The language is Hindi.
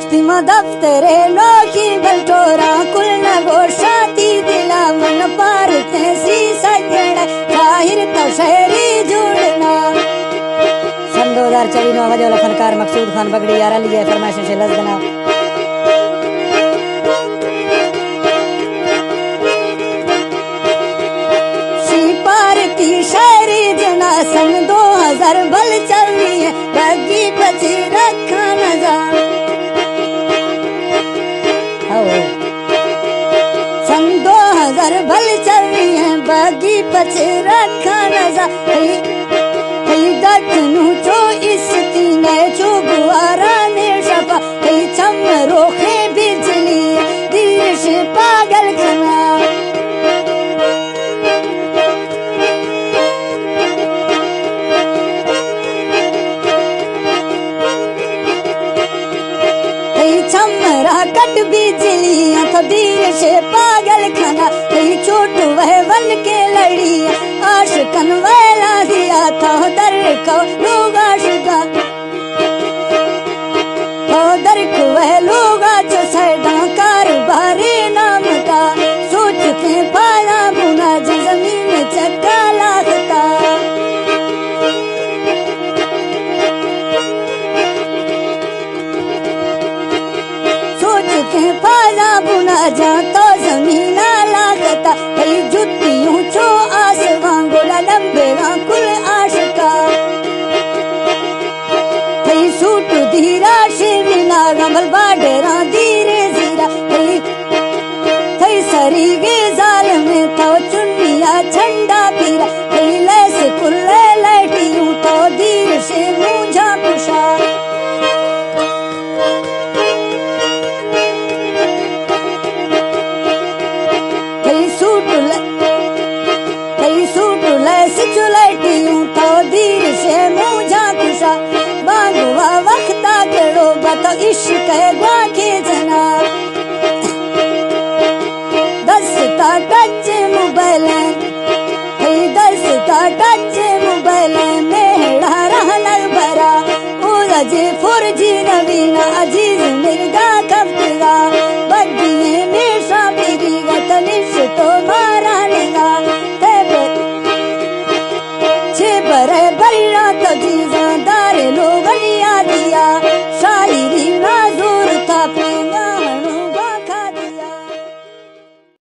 मस्ती में दफ्तरे लोकी बलटोरा कुल न गोशाती दिला मन पार तैसी सजड़ जाहिर तो शहरी जुड़ना। सन 2024 में आवाज वाला फनकार मकसूद खान बगड़ी यारा लिए फरमाइश से लज देना। शहरी जना सन 2000 बल चल रही है बगी पची रखा न जा। सन 2000 बल चल रही है बगी पची रखा न जा। दखनू चो इस तीने चो गुआरा ने शपा कई चम रोखे बिजली दीश पागल खना। चमरा कट बिजलियां तो दीर से पागल खाना कई चोट वह वन के लड़िया आशिकन वाला दिया था दर को लोग आशिका दर को वह लोग जो सैदा कारोबारी नाम का सोच के पाला बुना जमीन चक्का लागता। के पाला बुना जा तो जमीना लागता कई जुतियों चो आस वांगोला लंबे कुल आशिका कई सूट धीरा शिविना गमल बाडरा धीरे जीरा कई सरी गे जाल में तो चुन्निया झंडा पीरा कई लैस कुल लैटियों तो धीरे से मुझा पुषा।